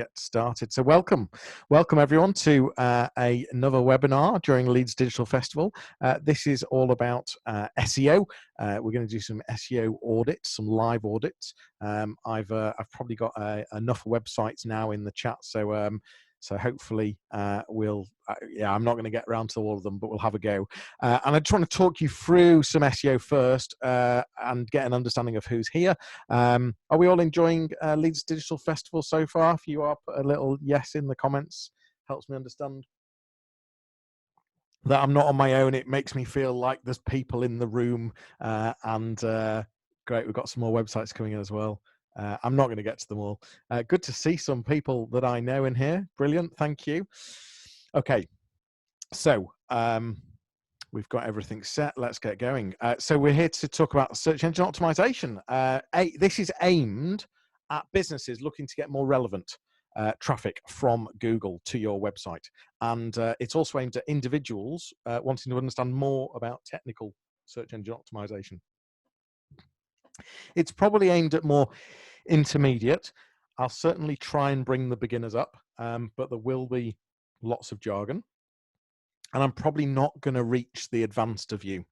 get started. So welcome everyone to another webinar during Leeds Digital Festival. This is all about SEO. We're going to do some SEO audits, some live audits. I've probably got enough websites now in the chat, so hopefully I'm not going to get around to all of them, but we'll have a go. And I just want to talk you through some SEO first and get an understanding of who's here. Are we all enjoying Leeds Digital Festival so far? If you are, put a little yes in the comments. Helps me understand that I'm not on my own. It makes me feel like there's people in the room. Great, we've got some more websites coming in as well. I'm not going to get to them all. Good to see some people that I know in here. Brilliant, thank you. Okay, so we've got everything set. Let's get going. So we're here to talk about search engine optimization. This is aimed at businesses looking to get more relevant traffic from Google to your website. And it's also aimed at individuals wanting to understand more about technical search engine optimization. It's probably aimed at more intermediate. I'll certainly try and bring the beginners up, but there will be lots of jargon. And I'm probably not going to reach the advanced of you.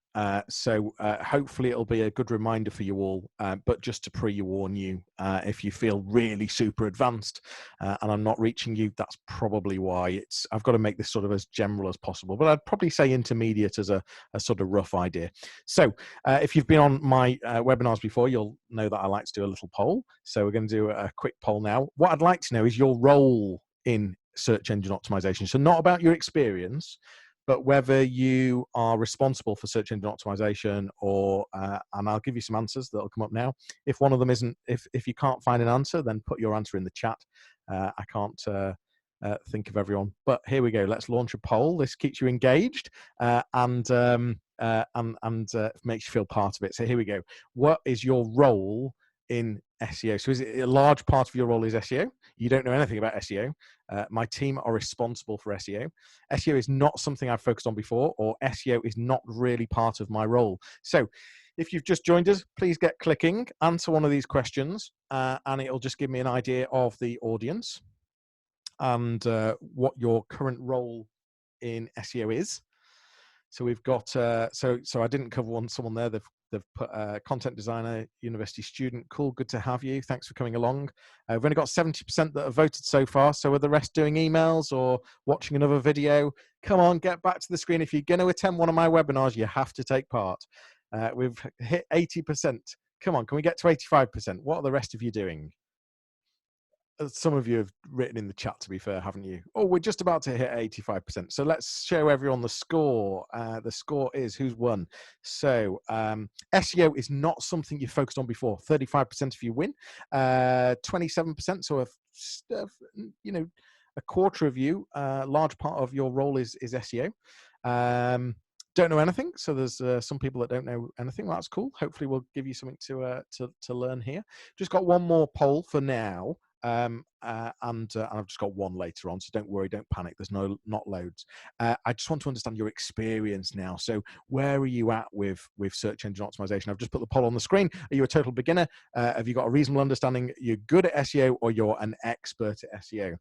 So hopefully it'll be a good reminder for you all, but just to pre-warn you, if you feel really super advanced and I'm not reaching you, that's probably why. I've got to make this sort of as general as possible, but I'd probably say intermediate as a sort of rough idea. So if you've been on my webinars before, you'll know that I like to do a little poll. So we're going to do a quick poll now. What I'd like to know is your role in search engine optimization. So not about your experience, but whether you are responsible for search engine optimization or, and I'll give you some answers that'll come up now. If one of them isn't, if you can't find an answer, then put your answer in the chat. I can't think of everyone, but here we go. Let's launch a poll. This keeps you engaged and makes you feel part of it. So here we go. What is your role in SEO? So is it a large part of your role is SEO? You don't know anything about SEO. My team are responsible for SEO. SEO is not something I've focused on before, or SEO is not really part of my role. So if you've just joined us, please get clicking, answer one of these questions, and it'll just give me an idea of the audience and what your current role in SEO is. So we've got, so I didn't cover someone there. They've put content designer, university student. Cool, good to have you. Thanks for coming along. We've only got 70% that have voted so far. So are the rest doing emails or watching another video? Come on, get back to the screen. If you're going to attend one of my webinars, you have to take part. We've hit 80%. Come on, can we get to 85%? What are the rest of you doing? Some of you have written in the chat, to be fair, haven't you? Oh, we're just about to hit 85%. So let's show everyone the score. The score is who's won. So SEO is not something you focused on before. 35% if you win. 27%, so a quarter of you, a large part of your role is SEO. Don't know anything, so there's some people that don't know anything. Well, that's cool. Hopefully we'll give you something to learn here. Just got one more poll for now. And I've just got one later on, so don't worry, don't panic. There's not loads. I just want to understand your experience now. So where are you at with search engine optimization? I've just put the poll on the screen. Are you a total beginner? Have you got a reasonable understanding? You're good at SEO, or you're an expert at SEO?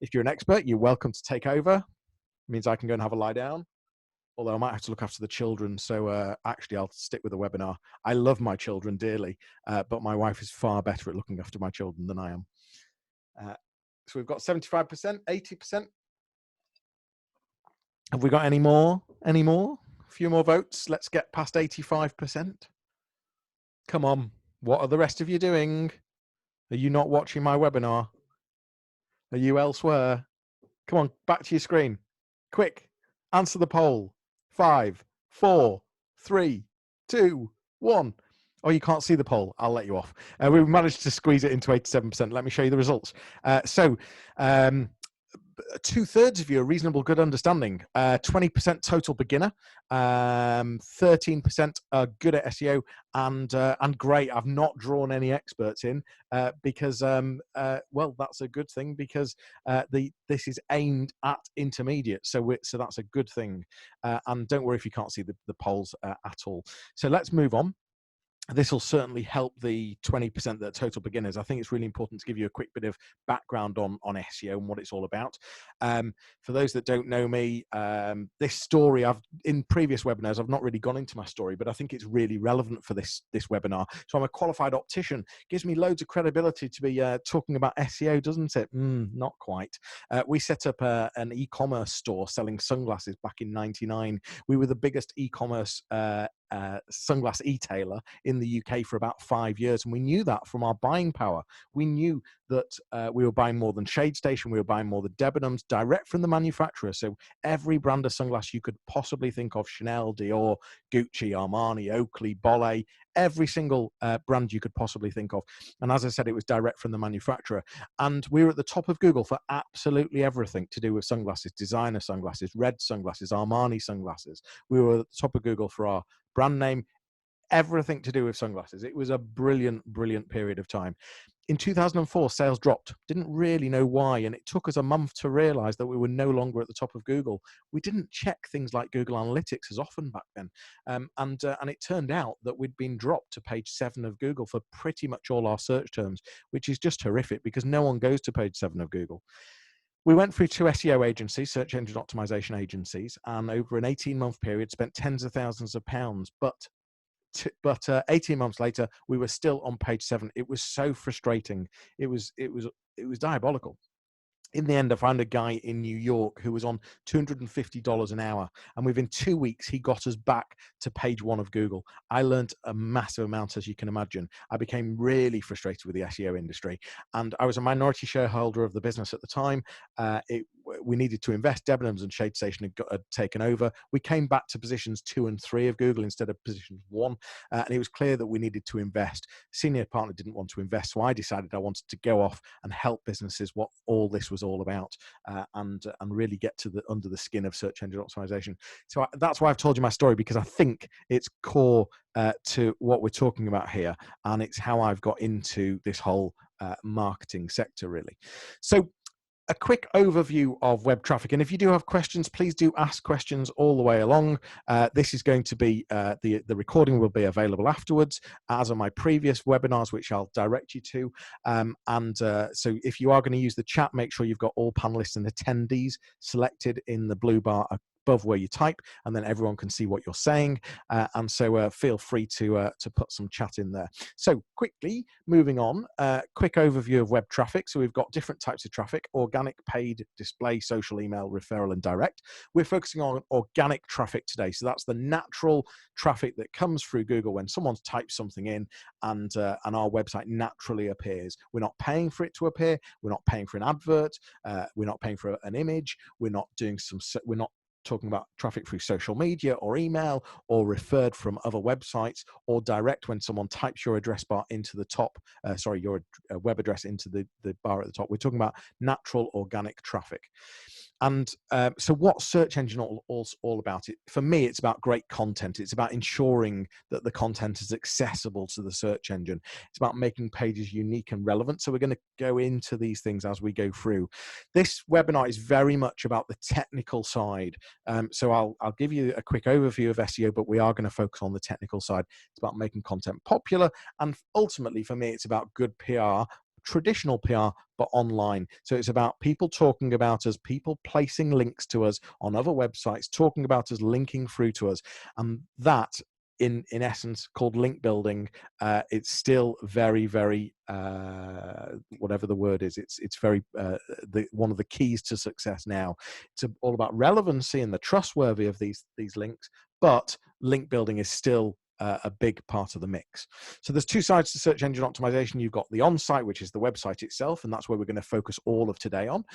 If you're an expert, you're welcome to take over. It means I can go and have a lie down. Although I might have to look after the children, so actually I'll stick with the webinar. I love my children dearly, but my wife is far better at looking after my children than I am. So we've got 75%, 80%. Have we got any more? Any more? A few more votes. Let's get past 85%. Come on. What are the rest of you doing? Are you not watching my webinar? Are you elsewhere? Come on, back to your screen. Quick, answer the poll. 5, 4, 3, 2, 1. Oh, you can't see the poll. I'll let you off. We've managed to squeeze it into 87%. Let me show you the results. So 2/3 of you are reasonable good understanding. 20% total beginner. 13% are good at SEO, and great. I've not drawn any experts in because well, that's a good thing, because this is aimed at intermediate. So that's a good thing. And don't worry if you can't see the polls at all. So let's move on. this will certainly help the 20% that are total beginners. I think it's really important to give you a quick bit of background on SEO and what it's all about. For those that don't know me, this story, in previous webinars, I've not really gone into my story, but I think it's really relevant for this webinar. So I'm a qualified optician. Gives me loads of credibility to be talking about SEO, doesn't it? Not quite. We set up an e-commerce store selling sunglasses back in '99. We were the biggest e-commerce sunglass e-tailer in the UK for about 5 years, and we knew that from our buying power. We knew that we were buying more than ShadeStation, we were buying more than Debenhams direct from the manufacturer. So every brand of sunglass you could possibly think of, Chanel, Dior, Gucci, Armani, Oakley, Bolle, every single brand you could possibly think of. And as I said, it was direct from the manufacturer. And we were at the top of Google for absolutely everything to do with sunglasses, designer sunglasses, red sunglasses, Armani sunglasses. We were at the top of Google for our brand name, everything to do with sunglasses. It was a brilliant, brilliant period of time. In 2004, sales dropped. Didn't really know why, and it took us a month to realize that we were no longer at the top of Google. We didn't check things like Google Analytics as often back then, and it turned out that we'd been dropped to page 7 of Google for pretty much all our search terms, which is just horrific because no one goes to page 7 of Google. We went through 2 SEO agencies, search engine optimization agencies, and over an 18-month period spent tens of thousands of pounds. But 18 months later, we were still on page 7. It was so frustrating. It was diabolical. In the end, I found a guy in New York who was on $250 an hour. And within 2 weeks, he got us back to page 1 of Google. I learned a massive amount, as you can imagine. I became really frustrated with the SEO industry. And I was a minority shareholder of the business at the time. We needed to invest. Debenhams and ShadeStation had taken over. We came back to positions 2 and 3 of Google instead of positions 1. And it was clear that we needed to invest. Senior partner didn't want to invest. So I decided I wanted to go off and help businesses what all this was all about, and really get to under the skin of search engine optimization. So that's why I've told you my story, because I think it's core to what we're talking about here, and it's how I've got into this whole marketing sector, really. So a quick overview of web traffic, and if you do have questions, please do ask questions all the way along. This is going to be the recording will be available afterwards, as are my previous webinars, which I'll direct you to. So if you are going to use the chat, make sure you've got all panelists and attendees selected in the blue bar above where you type, and then everyone can see what you're saying. And so feel free to put some chat in there. So quickly moving on, quick overview of web traffic. So we've got different types of traffic: organic, paid, display, social, email, referral, and direct. We're focusing on organic traffic today. So that's the natural traffic that comes through Google when someone types something in, and our website naturally appears. We're not paying for it to appear. We're not paying for an advert. We're not paying for an image. We're not talking about traffic through social media or email or referred from other websites or direct when someone types your address bar into the top, your web address into the bar at the top. We're talking about natural organic traffic. And so what's search engine all about? For me, it's about great content. It's about ensuring that the content is accessible to the search engine. It's about making pages unique and relevant. So we're going to go into these things as we go through. This webinar is very much about the technical side. So I'll give you a quick overview of SEO, but we are going to focus on the technical side. It's about making content popular. And ultimately, for me, it's about good PR, traditional PR, but online. So it's about people talking about us, people placing links to us on other websites, talking about us, linking through to us. And that, in essence, called link building, it's still very, very, whatever the word is, it's very, one of the keys to success now. It's all about relevancy and the trustworthy of these links, but link building is still a big part of the mix. So there's 2 sides to search engine optimization. You've got the on-site, which is the website itself, and that's where we're going to focus all of today on.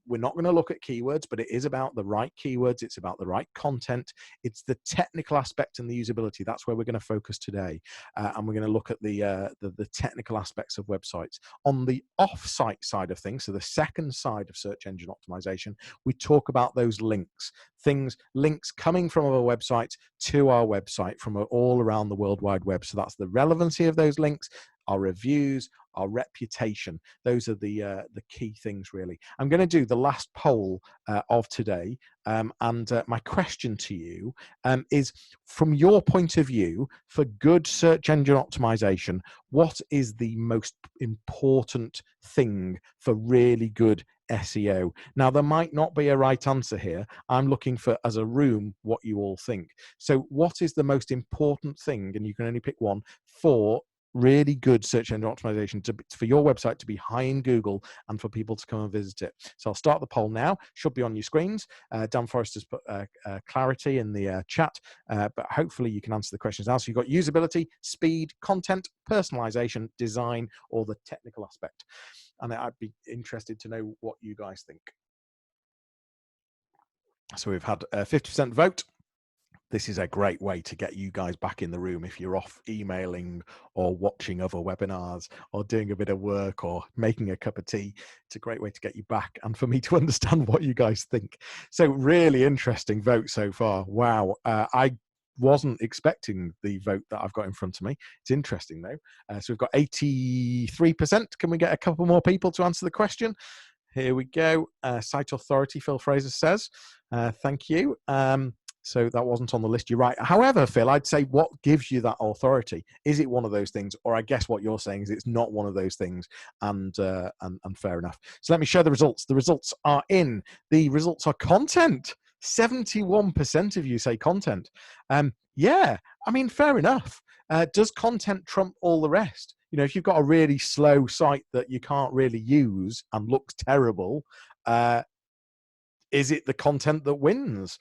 We're not going to look at keywords, but it is about the right keywords. It's about the right content. It's the technical aspect and the usability. That's where we're going to focus today. And we're going to look at the technical aspects of websites. On the off-site side of things, so the second side of search engine optimization, we talk about those links. Links coming from our website to our website from all around the World Wide Web. So that's the relevancy of those links. our reviews, our reputation. Those are the key things, really. I'm going to do the last poll of today, and my question to you is, from your point of view, for good search engine optimization, what is the most important thing for really good SEO? Now, there might not be a right answer here. I'm looking for, as a room, what you all think. So what is the most important thing, and you can only pick one, for really good search engine optimization, for your website to be high in Google and for people to come and visit it? So I'll start the poll now. Should be on your screens. Dan Forrest has put clarity in the chat, but hopefully you can answer the questions now. So you've got usability, speed, content, personalization, design, or the technical aspect. And I'd be interested to know what you guys think. So we've had a 50% vote. This is a great way to get you guys back in the room if you're off emailing or watching other webinars or doing a bit of work or making a cup of tea. It's a great way to get you back and for me to understand what you guys think. So really interesting vote so far. Wow. I wasn't expecting the vote that I've got in front of me. It's interesting though. So we've got 83%. Can we get a couple more people to answer the question? Here we go. Site authority, Phil Fraser says. Thank you. So that wasn't on the list. You're right. However, Phil, I'd say, what gives you that authority? Is it one of those things? Or I guess what you're saying is it's not one of those things, and fair enough. So let me show the results. The results are in. The results are content. 71% of you say content. Yeah, I mean, fair enough. Does content trump all the rest? You know, if you've got a really slow site that you can't really use and looks terrible, is it the content that wins?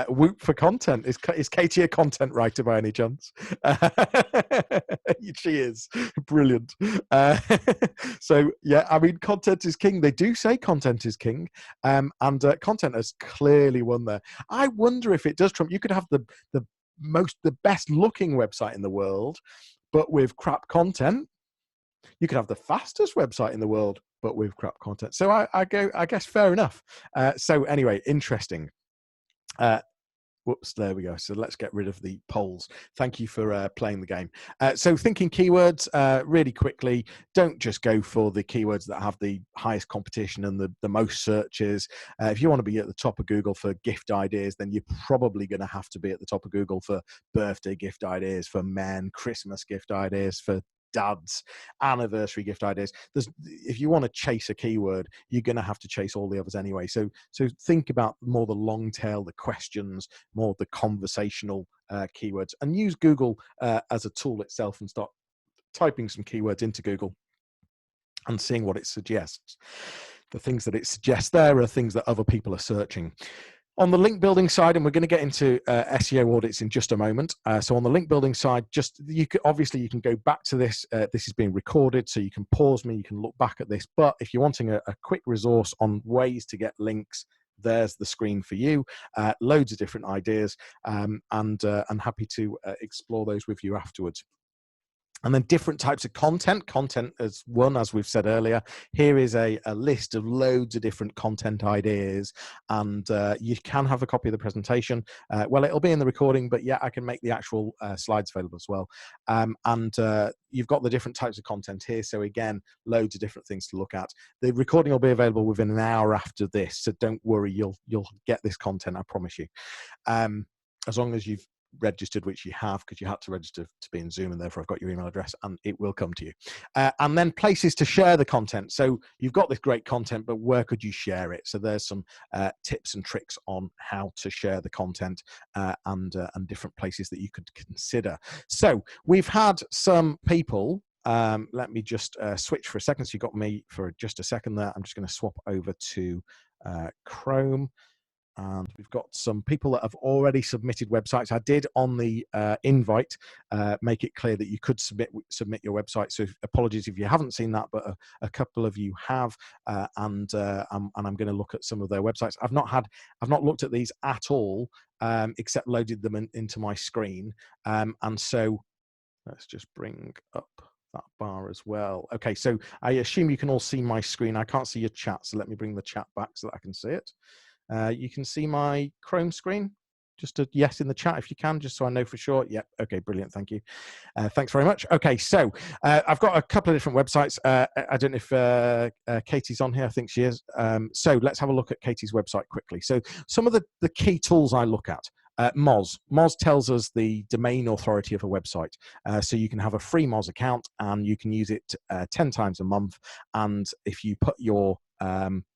Whoop for content. Is Katie a content writer by any chance? She is. Brilliant. So, yeah, I mean, content is king. They do say content is king. And content has clearly won there. I wonder if it does trump. You could have the best looking website in the world, but with crap content. You could have the fastest website in the world, but with crap content. So I guess fair enough. So anyway, interesting. Whoops, there we go. So let's get rid of the polls. Thank you for playing the game. So thinking keywords, really quickly, don't just go for the keywords that have the highest competition and the most searches. If you want to be at the top of Google for gift ideas, then you're probably going to have to be at the top of Google for birthday gift ideas, for men, Christmas gift ideas, for dads, anniversary gift ideas. If you want to chase a keyword, you're going to have to chase all the others anyway. So think about more the long tail, the questions, more the conversational keywords, and use Google as a tool itself and start typing some keywords into Google and seeing what it suggests. The things that it suggests there are things that other people are searching. On the link building side, and we're going to get into SEO audits in just a moment. So on the link building side, you can go back to this. This is being recorded, so you can pause me. You can look back at this. But if you're wanting a quick resource on ways to get links, there's the screen for you. Loads of different ideas, and I'm happy to explore those with you afterwards. And then different types of content. Content as one, as we've said earlier. Here is a list of loads of different content ideas, and you can have a copy of the presentation. Well, it'll be in the recording, but yeah, I can make the actual slides available as well. And you've got the different types of content here. So again, loads of different things to look at. The recording will be available within an hour after this, so don't worry, you'll get this content, I promise you. As long as you've registered, which you have, because you had to register to be in Zoom, and therefore I've got your email address, and it will come to you. And then places to share the content. So you've got this great content, but where could you share it? So there's some tips and tricks on how to share the content, and different places that you could consider. So we've had some people. Let me just switch for a second. So you got me for just a second there. I'm just going to swap over to Chrome. And we've got some people that have already submitted websites. I did on the invite make it clear that you could submit your website. So apologies if you haven't seen that, but a couple of you have, and I'm going to look at some of their websites. I've not looked at these at all, except loaded them into my screen. And so let's just bring up that bar as well. Okay, so I assume you can all see my screen. I can't see your chat, so let me bring the chat back so that I can see it. You can see my Chrome screen. Just a yes in the chat if you can, just so I know for sure. Yep. Okay, brilliant. Thank you. Thanks very much. Okay, so I've got a couple of different websites. I don't know if Katie's on here. I think she is. So let's have a look at Katie's website quickly. So some of the key tools I look at. Moz. Moz tells us the domain authority of a website. So you can have a free Moz account and you can use it 10 times a month. And if you put your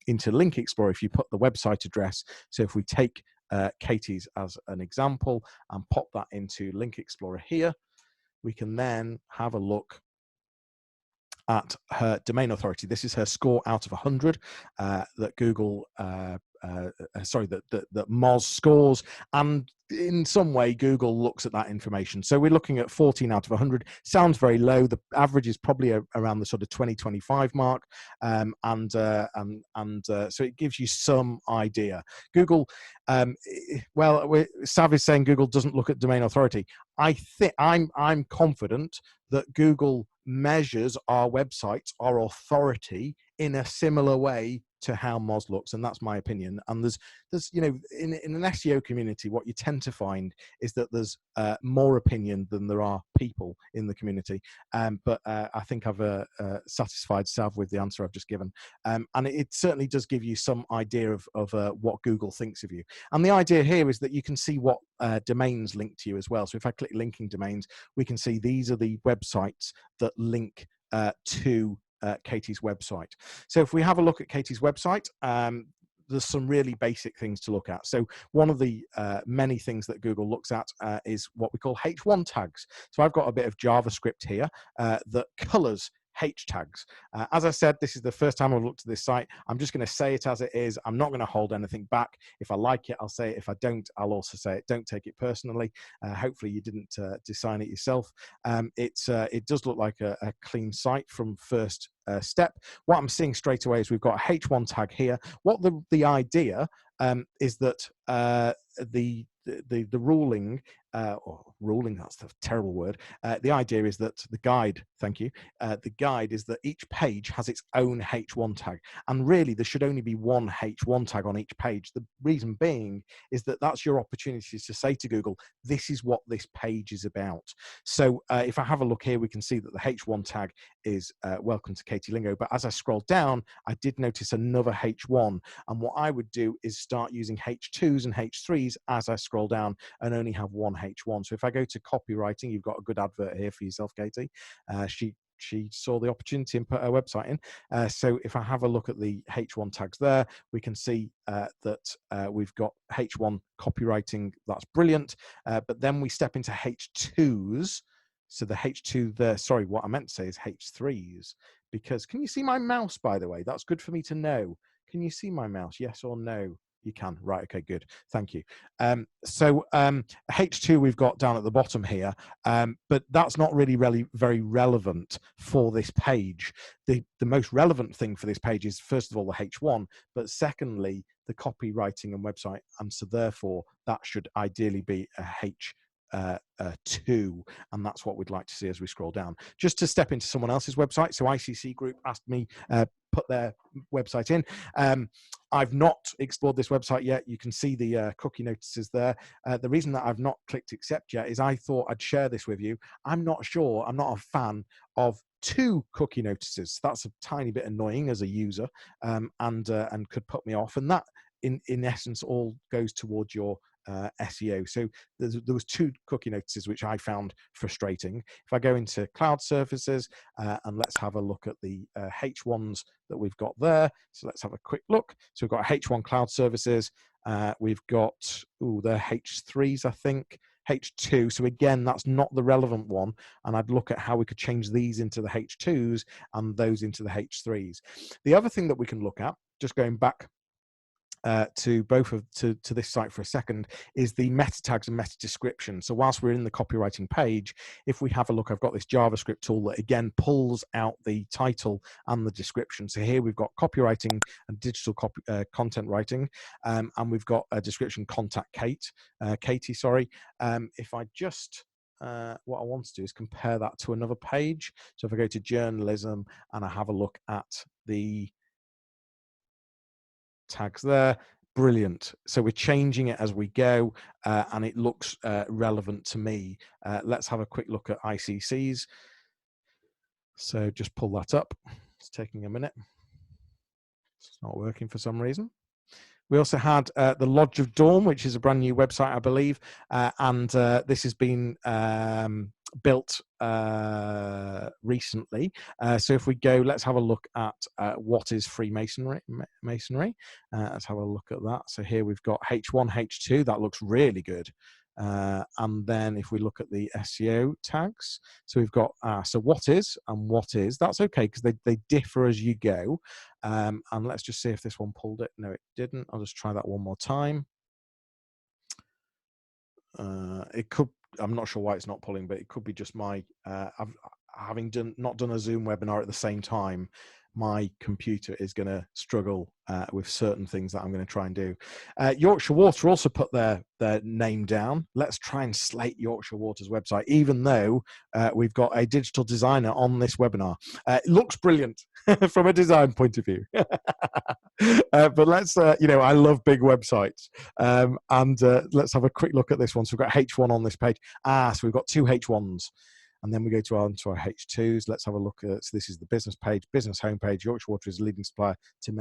into Link Explorer, if you put the website address, so if we take Katie's as an example and pop that into Link Explorer here, we can then have a look at her domain authority. This is her score out of 100 that Google, that Moz scores, and in some way Google looks at that information. So we're looking at 14 out of 100. Sounds very low. The average is probably around the sort of 20-25 mark, so it gives you some idea. Google, Sav is saying Google doesn't look at domain authority. I think I'm confident that Google measures our websites, our authority, in a similar way to how Moz looks, and that's my opinion. And there's in an SEO community, what you tend to find is that there's more opinion than there are people in the community. But I think I've satisfied Sav with the answer I've just given, and it certainly does give you some idea of what Google thinks of you. And the idea here is that you can see what domains link to you as well. So if I click linking domains, we can see these are the websites that link to Katie's website. So if we have a look at Katie's website, there's some really basic things to look at. So one of the many things that Google looks at is what we call H1 tags. So I've got a bit of JavaScript here that colors H tags. As I said, this is the first time I've looked at this site. I'm just going to say it as it is. I'm not going to hold anything back. If I like it, I'll say it. If I don't, I'll also say it. Don't take it personally. Hopefully you didn't design it yourself. It does look like a clean site from first step. What I'm seeing straight away is we've got a H1 tag here. What the idea is that the ruling, that's a terrible word. The idea is that the guide, thank you, the guide is that each page has its own H1 tag. And really, there should only be one H1 tag on each page. The reason being is that that's your opportunity to say to Google, this is what this page is about. So if I have a look here, we can see that the H1 tag is welcome to Katie Lingo. But as I scroll down, I did notice another H1. And what I would do is start using H2s and H3s as I scroll down and only have one H1. So if I go to copywriting, you've got a good advert here for yourself, Katie. She saw the opportunity and put her website in. So if I have a look at the H1 tags there, we can see that we've got H1 copywriting. That's brilliant. But then we step into H2s. So the H2 there, sorry, what I meant to say is H3s, because can you see my mouse, by the way? That's good for me to know. Can you see my mouse? Yes or no? You can. Right. Okay, good. Thank you. H2 we've got down at the bottom here, but that's not really very relevant for this page. The most relevant thing for this page is, first of all, the H1, but secondly, the copywriting and website. And so therefore, that should ideally be a H2, and that's what we'd like to see as we scroll down. Just to step into someone else's website. So ICC Group asked me put their website in. I've not explored this website yet. You can see the cookie notices there. The reason that I've not clicked accept yet is I thought I'd share this with you. I'm not sure. I'm not a fan of 2 cookie notices. That's a tiny bit annoying as a user, and could put me off. And that, in essence, all goes towards your SEO. So there was 2 cookie notices which I found frustrating. If I go into cloud services and let's have a look at the H1s that we've got there. So let's have a quick look. So we've got H1 cloud services. We've got they're H3s, I think. H2. So again, that's not the relevant one. And I'd look at how we could change these into the H2s and those into the H3s. The other thing that we can look at, just going back to this site for a second, is the meta tags and meta description. So whilst we're in the copywriting page, if we have a look, I've got this JavaScript tool that again pulls out the title and the description. So here we've got copywriting and digital content writing, and we've got a description, contact Katie. Sorry. If I just what I want to do is compare that to another page. So if I go to journalism and I have a look at the tags there, brilliant. So we're changing it as we go, and it looks relevant to me. Let's have a quick look at ICCs. So just pull that up. It's taking a minute. It's not working for some reason. We also had the Lodge of Dawn, which is a brand new website, I believe, and this has been built recently. So if we go, let's have a look at what is Freemasonry. Let's have a look at that. So here we've got H1, H2. That looks really good. And then if we look at the SEO tags, so we've got so what is and what is. That's okay because they differ as you go. And let's just see if this one pulled it. No, it didn't. I'll just try that one more time. It could. I'm not sure why it's not pulling, but it could be just my having not done a Zoom webinar at the same time. My computer is going to struggle with certain things that I'm going to try and do. Yorkshire Water also put their name down. Let's try and slate Yorkshire Water's website, even though we've got a digital designer on this webinar. It looks brilliant from a design point of view. But let's, I love big websites. And let's have a quick look at this one. So we've got H1 on this page. So we've got 2 H1s. And then we go to our H2s. Let's have a look at, so this is the business page, business homepage. Yorkshire Water is a leading supplier to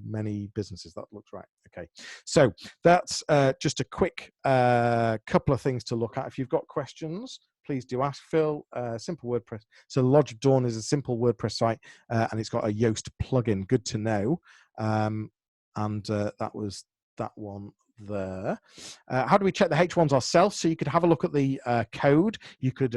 many businesses. That looks right. Okay. So that's just a quick couple of things to look at. If you've got questions, please do ask Phil. Simple WordPress. So Lodge of Dawn is a simple WordPress site, and it's got a Yoast plugin. Good to know. And that was that one there. How do we check the H1s ourselves? So you could have a look at the code. You could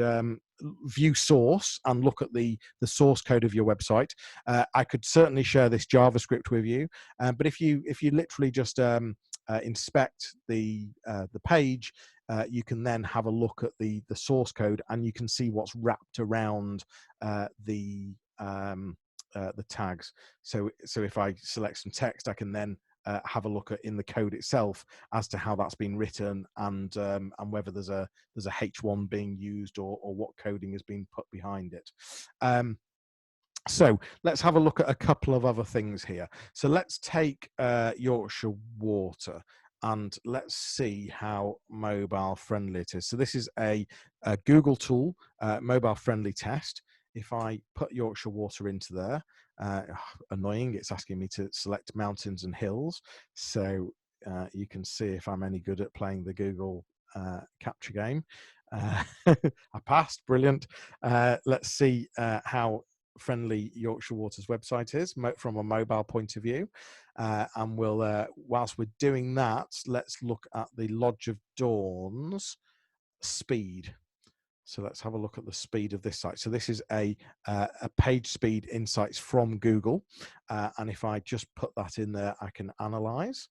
view source and look at the source code of your website. I could certainly share this JavaScript with you, but if you literally just inspect the page, you can then have a look at the source code, and you can see what's wrapped around the tags. So if I select some text, I can then have a look at in the code itself as to how that's been written, and whether there's a H1 being used or what coding has been put behind it. So let's have a look at a couple of other things here. So let's take Yorkshire Water and let's see how mobile friendly it is. So this is a Google tool, mobile friendly test. If I put Yorkshire Water into there, annoying, it's asking me to select mountains and hills. So you can see if I'm any good at playing the Google capture game. I passed, brilliant. Let's see how friendly Yorkshire Water's website is from a mobile point of view. And we'll, whilst we're doing that, let's look at the Lodge of Dawn's speed. So let's have a look at the speed of this site. So this is a page speed insights from Google. And if I just put that in there, I can analyze.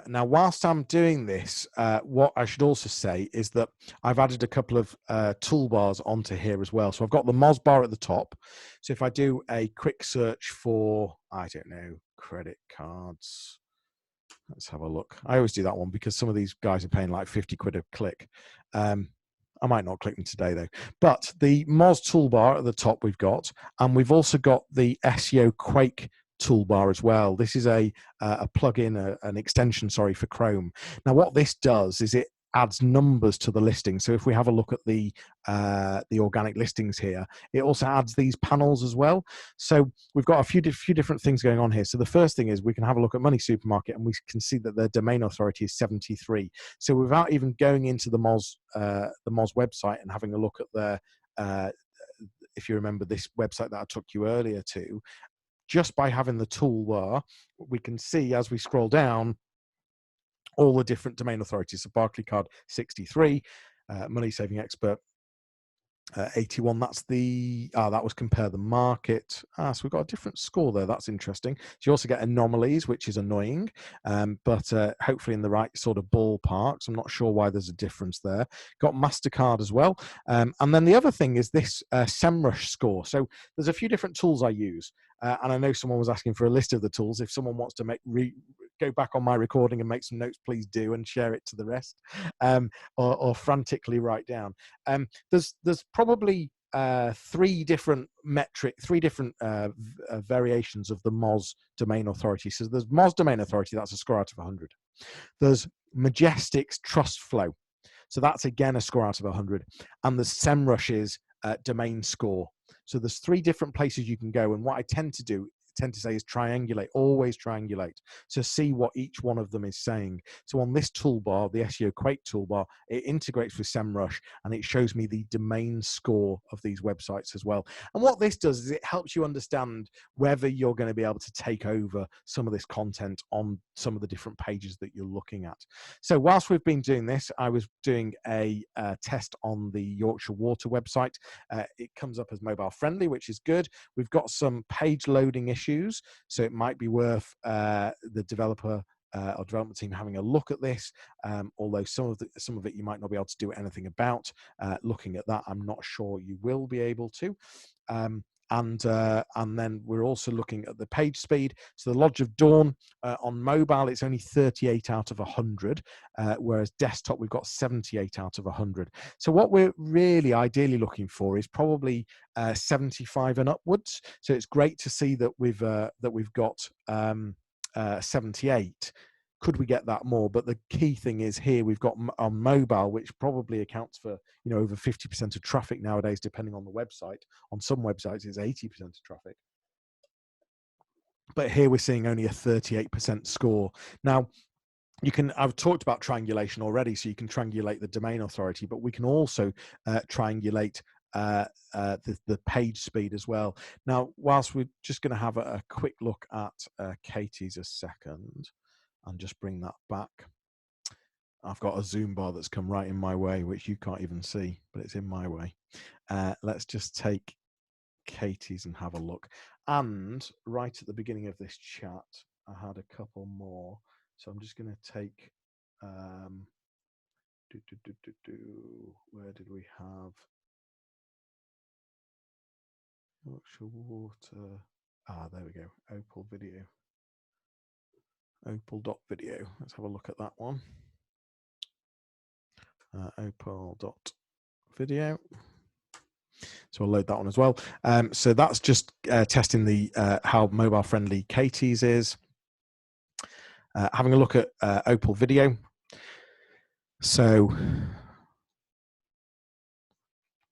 Now, whilst I'm doing this, what I should also say is that I've added a couple of toolbars onto here as well. So I've got the Moz bar at the top. So if I do a quick search for, I don't know, credit cards, let's have a look. I always do that one because some of these guys are paying like 50 quid a click. I might not click them today though. But the Moz toolbar at the top we've got, and we've also got the SEO Quake toolbar as well. This is a plugin, an extension, sorry, for Chrome. Now, what this does is it adds numbers to the listing. So if we have a look at the organic listings here, it also adds these panels as well. So we've got a few different things going on here. So the first thing is we can have a look at Money Supermarket, and we can see that their domain authority is 73. So without even going into the Moz website and having a look at their, if you remember this website that I took you earlier to, just by having the toolbar, we can see as we scroll down all the different domain authorities. So Barclaycard 63, Money Saving Expert 81. That's the that was compare the market. So we've got a different score there. That's interesting. So you also get anomalies, which is annoying, but hopefully in the right sort of ballparks. I'm not sure why there's a difference there. Got MasterCard as well, and then the other thing is this SEMrush score. So there's a few different tools I use, and I know someone was asking for a list of the tools. If someone wants to go back on my recording and make some notes, please do, and share it to the rest, or frantically write down. There's probably three different variations of the Moz domain authority. So there's Moz domain authority, that's a score out of 100. There's Majestic's trust flow. So that's again a score out of 100. And there's SEMrush's domain score. So there's three different places you can go. And what I tend to say is triangulate, always triangulate to see what each one of them is saying. So on this toolbar, the SEO Quake toolbar, it integrates with SEMrush and it shows me the domain score of these websites as well. And what this does is it helps you understand whether you're going to be able to take over some of this content on some of the different pages that you're looking at. So whilst we've been doing this, I was doing a test on the Yorkshire Water website. It comes up as mobile friendly, which is good. We've got some page loading issues, so it might be worth the developer or development team having a look at this, although some of it you might not be able to do anything about. Looking at that, I'm not sure you will be able to. And then we're also looking at the page speed. So the Lodge of Dawn on mobile, it's only 38 out of 100, whereas desktop we've got 78 out of 100. So what we're really ideally looking for is probably 75 and upwards. So it's great to see that we've got 78. Could we get that more? But the key thing is here we've got on mobile, which probably accounts for over 50% of traffic nowadays, depending on the website. On some websites, it's 80% of traffic. But here we're seeing only a 38% score. Now, I've talked about triangulation already, so you can triangulate the domain authority, but we can also triangulate the page speed as well. Now, whilst we're just going to have a quick look at Katie's a second, and just bring that back. I've got a zoom bar that's come right in my way, which you can't even see, but it's in my way. Let's just take Katie's and have a look. And right at the beginning of this chat, I had a couple more. So I'm just going to take, where did we have? Yorkshire Water. There we go. Opal video. Opal.video. Let's have a look at that one. Opal.video. So I'll load that one as well. So that's just testing the how mobile friendly Katie's is. Having a look at Opal video. So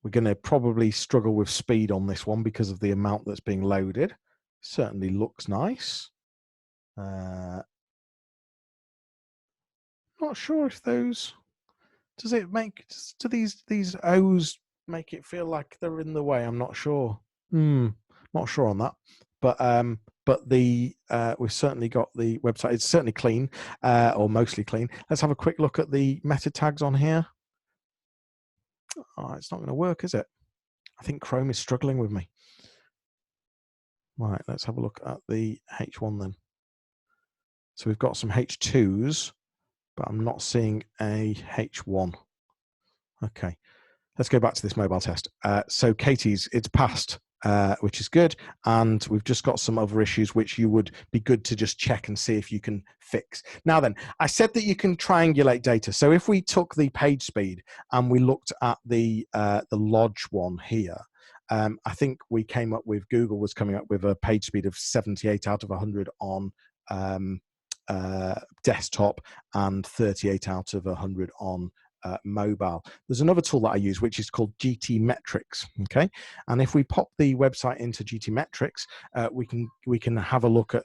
we're going to probably struggle with speed on this one because of the amount that's being loaded. Certainly looks nice. Not sure if those, do these O's make it feel like they're in the way? I'm not sure. Not sure on that. But we've certainly got the website. It's certainly clean, or mostly clean. Let's have a quick look at the meta tags on here. Oh, it's not going to work, is it? I think Chrome is struggling with me. Right, let's have a look at the H1 then. So we've got some H2s, but I'm not seeing a H1. Okay, let's go back to this mobile test. So Katie's, it's passed, which is good. And we've just got some other issues which you would be good to just check and see if you can fix. Now then, I said that you can triangulate data. So if we took the page speed and we looked at the Lodge one here, I think we came up with, Google was coming up with a page speed of 78 out of 100 on desktop and 38 out of 100 on mobile. There's another tool that I use which is called GT Metrics. Okay, and if we pop the website into GT Metrics, we can have a look at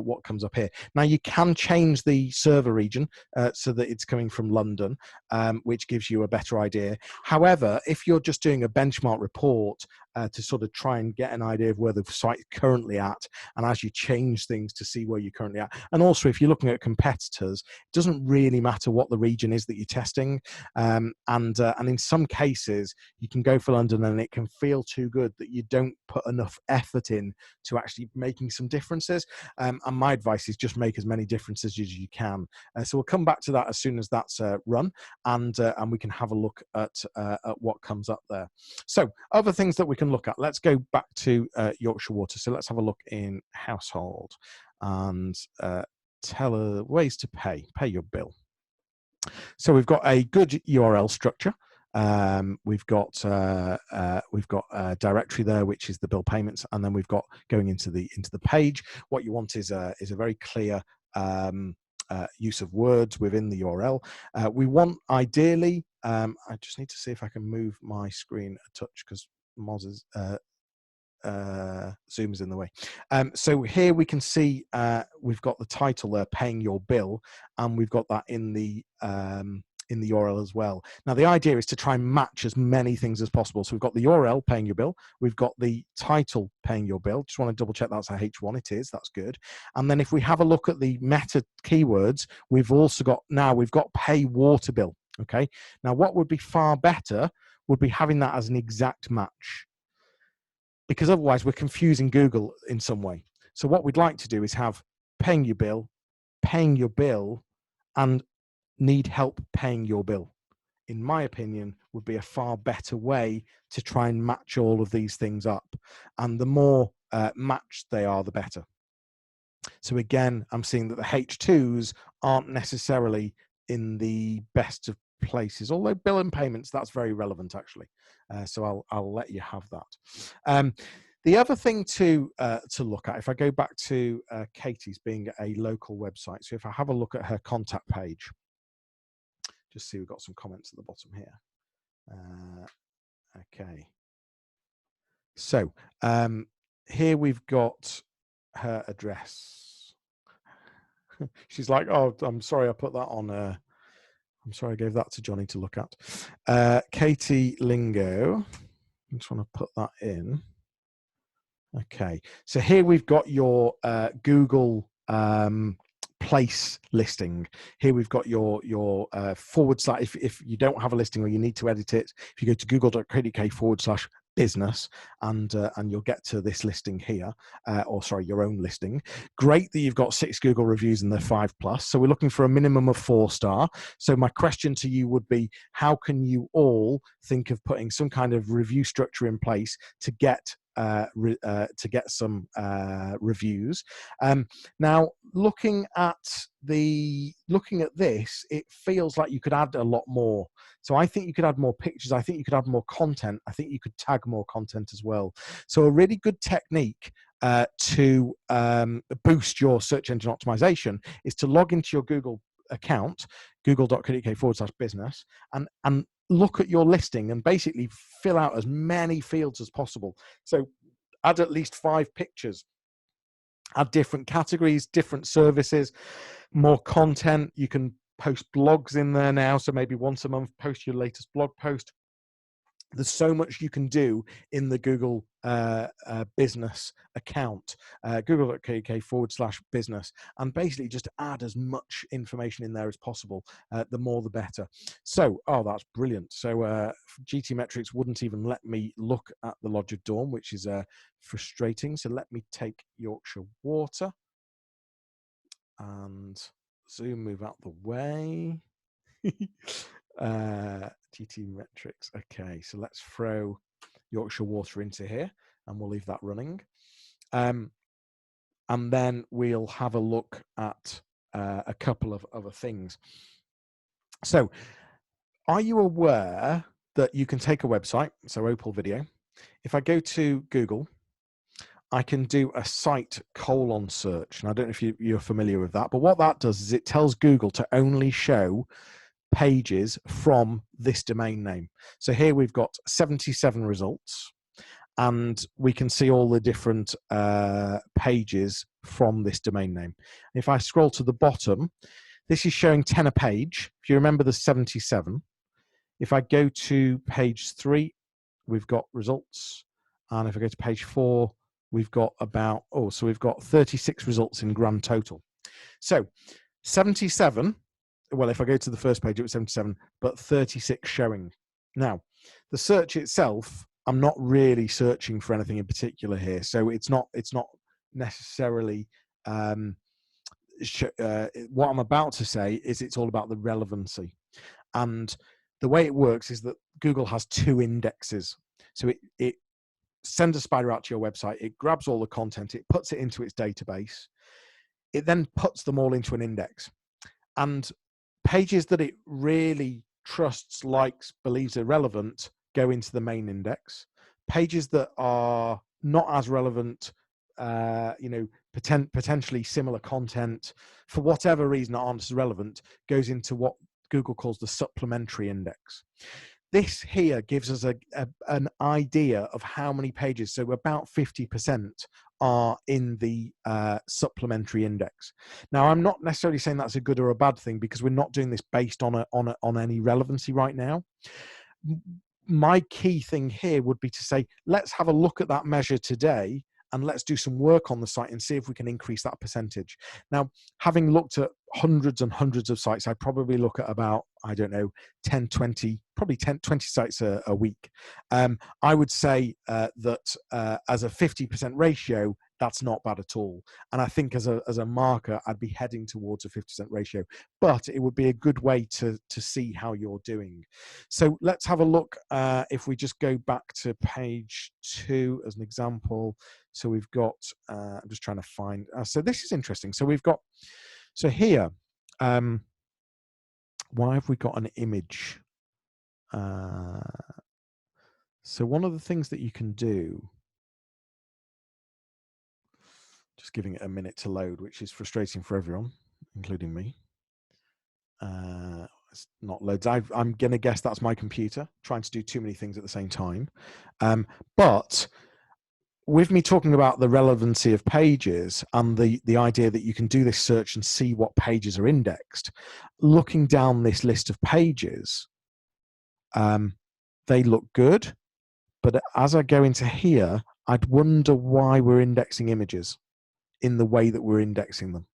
what comes up here. Now you can change the server region so that it's coming from London, which gives you a better idea. However, if you're just doing a benchmark report to sort of try and get an idea of where the site's currently at, and as you change things to see where you're currently at, and also if you're looking at competitors, it doesn't really matter what the region is that you're testing. And in some cases you can go for London and it can feel too good that you don't put enough effort in to actually making some differences, and my advice is just make as many differences as you can. So we'll come back to that as soon as that's run, and we can have a look at what comes up there. So other things that we can look at, let's go back to Yorkshire Water. So let's have a look in household and ways to pay your bill. So we've got a good URL structure. We've got a directory there, which is the bill payments, and then we've got going into the page. What you want is a very clear use of words within the URL. We want ideally. I just need to see if I can move my screen a touch because Moz's Zoom is in the way. So here we can see we've got the title there, paying your bill, and we've got that in the URL as well. Now the idea is to try and match as many things as possible. So we've got the URL, paying your bill, we've got the title, paying your bill. Just want to double check that's a H1. It is, that's good. And then if we have a look at the meta keywords, we've also got, now we've got pay water bill. Okay, now what would be far better would be having that as an exact match, because otherwise we're confusing Google in some way. So what we'd like to do is have paying your bill, and need help paying your bill. In my opinion, would be a far better way to try and match all of these things up. And the more matched they are, the better. So again, I'm seeing that the H2s aren't necessarily in the best of places, although bill and payments, that's very relevant actually. So I'll let you have that. The other thing to look at, if I go back to Katie's being a local website, so if I have a look at her contact page, just see we've got some comments at the bottom here. Okay. So here we've got her address. She's like, oh, I'm sorry I put that on. I'm sorry I gave that to Jonny to look at. Katie Lingo. I just want to put that in. Okay. So here we've got your Google place listing. Here we've got your forward slash. If you don't have a listing or you need to edit it, if you go to google.co.uk/business and you'll get to this listing here, or sorry, your own listing. Great that you've got 6 Google reviews and they're 5+. So we're looking for a minimum of 4-star. So my question to you would be, how can you all think of putting some kind of review structure in place to get some reviews? Now, looking at this, it feels like you could add a lot more. So I think you could add more pictures. I think you could add more content. I think you could tag more content as well. So a really good technique to boost your search engine optimization is to log into your Google account, google.co.uk/business, and look at your listing and basically fill out as many fields as possible. So add at least 5 pictures, add different categories, different services, more content. You can post blogs in there now. So maybe once a month, post your latest blog post. There's so much you can do in the Google business account, google.co.uk/business, and basically just add as much information in there as possible. The more, the better. So, oh, that's brilliant. So GT Metrics wouldn't even let me look at the Lodge of Dawn, which is frustrating. So let me take Yorkshire Water and Zoom, move out the way. GT Metrics. Okay, so let's throw Yorkshire Water into here and we'll leave that running. And then we'll have a look at a couple of other things. So are you aware that you can take a website, so Opal Video, if I go to Google, I can do a site : search. And I don't know if you're familiar with that, but what that does is it tells Google to only show pages from this domain name. So here we've got 77 results, and we can see all the different pages from this domain name. If I scroll to the bottom, this is showing 10 a page. If you remember the 77, if I go to page 3, we've got results, and if I go to page 4, we've got about, so we've got 36 results in grand total. So 77, well, if I go to the first page, it was 77, but 36 showing. Now, the search itself, I'm not really searching for anything in particular here. So it's not necessarily, what I'm about to say is it's all about the relevancy. And the way it works is that Google has 2 indexes. So it sends a spider out to your website, it grabs all the content, it puts it into its database, it then puts them all into an index. And pages that it really trusts, likes, believes are relevant go into the main index. Pages that are not as relevant, potentially similar content, for whatever reason aren't as relevant, goes into what Google calls the supplementary index. This here gives us an idea of how many pages, so about 50% are in the supplementary index. Now, I'm not necessarily saying that's a good or a bad thing, because we're not doing this based on any relevancy right now. My key thing here would be to say, let's have a look at that measure today, and let's do some work on the site and see if we can increase that percentage. Now, having looked at hundreds and hundreds of sites, I probably look at about, I don't know, 10, 20, probably 10, 20 sites a week. I would say that as a 50% ratio, that's not bad at all. And I think as a marker, I'd be heading towards a 50% ratio, but it would be a good way to see how you're doing. So let's have a look. If we just go back to page 2 as an example. So we've got, I'm just trying to find, so this is interesting. So we've got, so here, why have we got an image? So one of the things that you can do, just giving it a minute to load, which is frustrating for everyone, including me. It's not loads. I'm going to guess that's my computer trying to do too many things at the same time. But with me talking about the relevancy of pages and the idea that you can do this search and see what pages are indexed, looking down this list of pages, they look good. But as I go into here, I'd wonder why we're indexing images in the way that we're indexing them.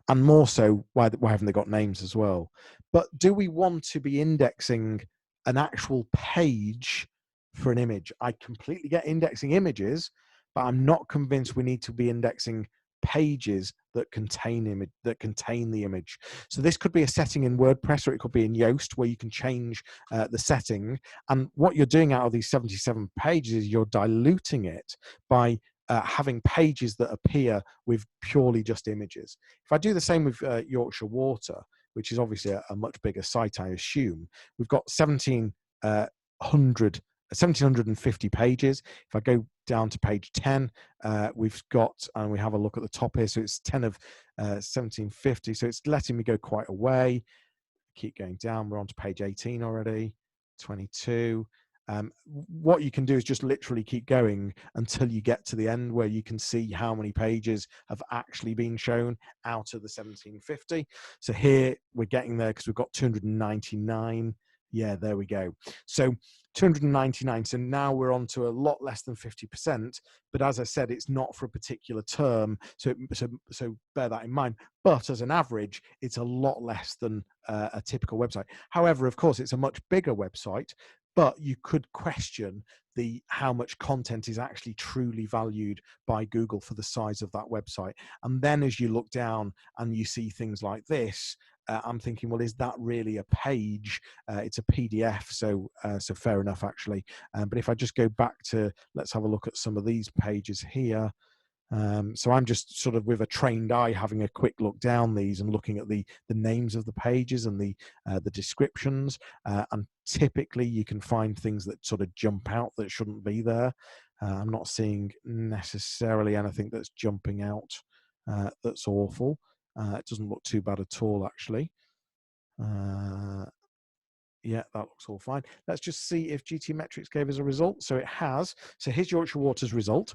And more so, why haven't they got names as well? But do we want to be indexing an actual page for an image? I completely get indexing images, but I'm not convinced we need to be indexing pages that contain the image. So this could be a setting in WordPress, or it could be in Yoast, where you can change the setting. And what you're doing out of these 77 pages is you're diluting it by having pages that appear with purely just images. If I do the same with Yorkshire Water, which is obviously a much bigger site, I assume, we've got 1,750 pages. If I go down to page 10, we've got, and we have a look at the top here, so it's 10 of 1,750, so it's letting me go quite a way. Keep going down, we're on to page 18 already, 22. What you can do is just literally keep going until you get to the end, where you can see how many pages have actually been shown out of the 1,750. So here we're getting there because we've got 299. Yeah, there we go. So 299. So now we're on to a lot less than 50%. But as I said, it's not for a particular term. So bear that in mind. But as an average, it's a lot less than a typical website. However, of course, it's a much bigger website. But you could question how much content is actually truly valued by Google for the size of that website. And then as you look down and you see things like this, I'm thinking, well, is that really a page? It's a PDF, so fair enough, actually. But if I just go back to, let's have a look at some of these pages here. So I'm just sort of with a trained eye having a quick look down these and looking at the names of the pages and the descriptions, and typically you can find things that sort of jump out that shouldn't be there. I'm not seeing necessarily anything that's jumping out that's awful. It doesn't look too bad at all, actually. Yeah, that looks all fine. Let's just see if GT Metrics gave us a result. So it has. So here's Yorkshire Water's result.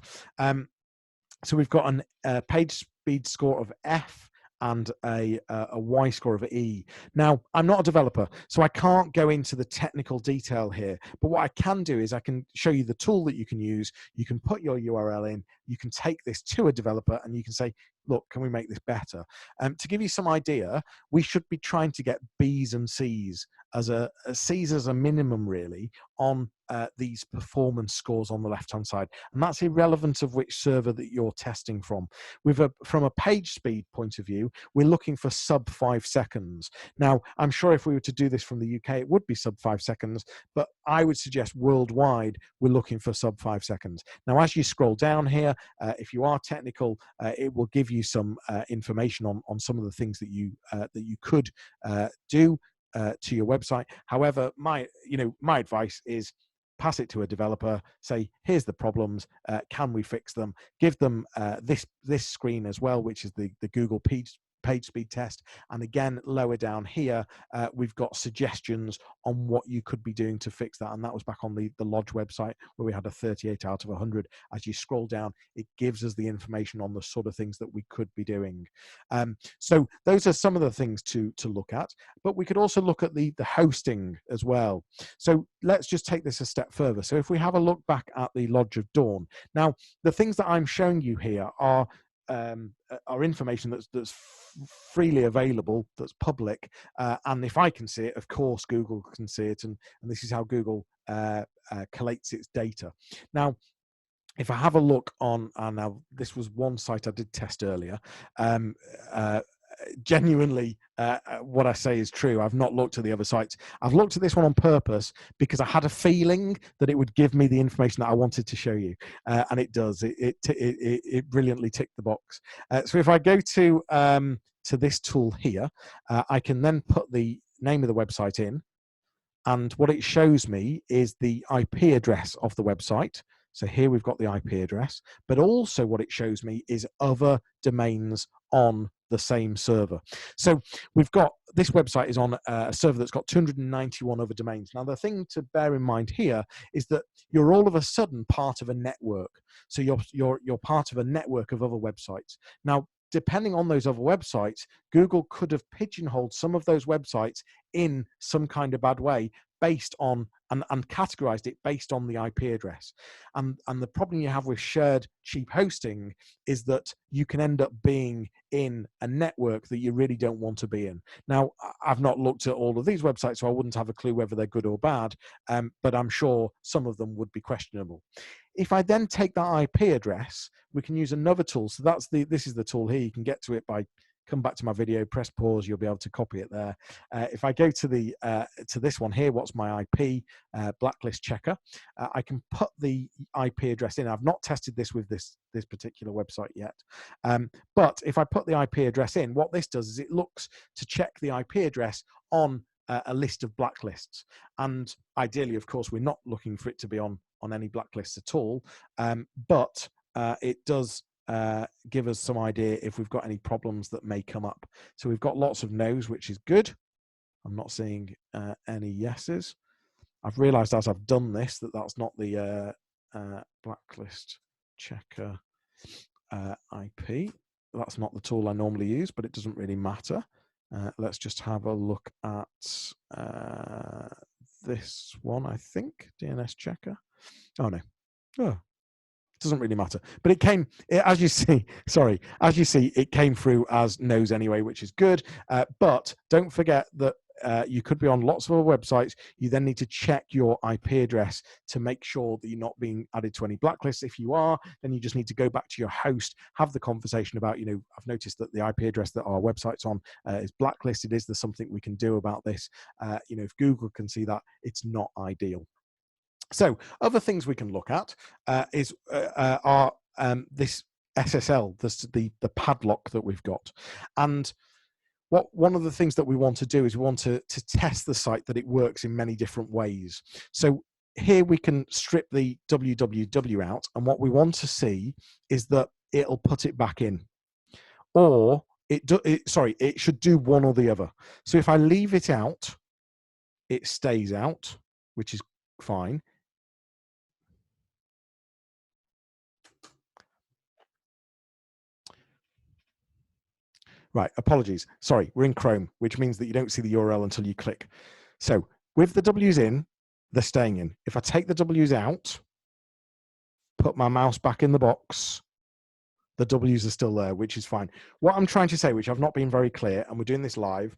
So we've got a page speed score of F and a Y score of E. Now, I'm not a developer, so I can't go into the technical detail here. But what I can do is I can show you the tool that you can use. You can put your URL in. You can take this to a developer, and you can say, look, can we make this better? To give you some idea, we should be trying to get B's and C's as C's as a minimum, really, on these performance scores on the left-hand side. And that's irrelevant of which server that you're testing from. From a page speed point of view, we're looking for sub 5 seconds. Now, I'm sure if we were to do this from the UK, it would be sub 5 seconds, but I would suggest worldwide, we're looking for sub 5 seconds. Now, as you scroll down here, if you are technical, it will give you some information on some of the things that you could do to your website. However, my advice is pass it to a developer, say, here's the problems, can we fix them? Give them this screen as well, which is the Google page speed test. And again, lower down here, we've got suggestions on what you could be doing to fix that. And that was back on the Lodge website where we had a 38 out of 100. As you scroll down, it gives us the information on the sort of things that we could be doing. So those are some of the things to look at, but we could also look at the hosting as well. So let's just take this a step further. So if we have a look back at the Lodge of Dawn, now the things that I'm showing you here are information that's freely available, that's public, and if I can see it, of course Google can see it, and this is how Google collates its data. Now, if I have a look on, now this was one site I did test earlier. Genuinely, what I say is true. I've not looked at the other sites. I've looked at this one on purpose because I had a feeling that it would give me the information that I wanted to show you, and it does. It brilliantly ticked the box. So if I go to this tool here, I can then put the name of the website in, and what it shows me is the IP address of the website. So here we've got the IP address, but also what it shows me is other domains on the same server. So we've got, this website is on a server that's got 291 other domains. Now, the thing to bear in mind here is that you're all of a sudden part of a network. So you're part of a network of other websites. Now, depending on those other websites, Google could have pigeonholed some of those websites in some kind of bad way based on, and categorized it based on the IP address. And the problem you have with shared cheap hosting is that you can end up being in a network that you really don't want to be in. Now, I've not looked at all of these websites, so I wouldn't have a clue whether they're good or bad, but I'm sure some of them would be questionable. If I then take that IP address, we can use another tool. So this is the tool here. You can get to it by come back to my video, press pause, you'll be able to copy it there. If I go to this one here, what's my IP, blacklist checker, I can put the IP address in. I've not tested this with this particular website yet, but if I put the IP address in, what this does is it looks to check the IP address on a list of blacklists. And ideally, of course, we're not looking for it to be on any blacklists at all, but it does give us some idea if we've got any problems that may come up. So we've got lots of no's, which is good. I'm not seeing any yeses. I've realized as I've done this that that's not the blacklist checker IP. That's not the tool I normally use, but it doesn't really matter. Let's just have a look at this one, I think, DNS checker. Oh, no. Oh. Doesn't really matter, but as you see, it came through as no's anyway, which is good. But don't forget that you could be on lots of other websites. You then need to check your IP address to make sure that you're not being added to any blacklists. If you are, then you just need to go back to your host, have the conversation about, I've noticed that the IP address that our website's on is blacklisted. Is there something we can do about this? If Google can see that, it's not ideal. So other things we can look at is this SSL, the padlock that we've got. And one of the things that we want to do is we want to test the site that it works in many different ways. So here we can strip the www out, and what we want to see is that it'll put it back in, or it should do one or the other. So if I leave it out, it stays out, which is fine. Right, apologies. Sorry, we're in Chrome, which means that you don't see the URL until you click. So with the W's in, they're staying in. If I take the W's out, put my mouse back in the box, the W's are still there, which is fine. What I'm trying to say, which I've not been very clear, and we're doing this live,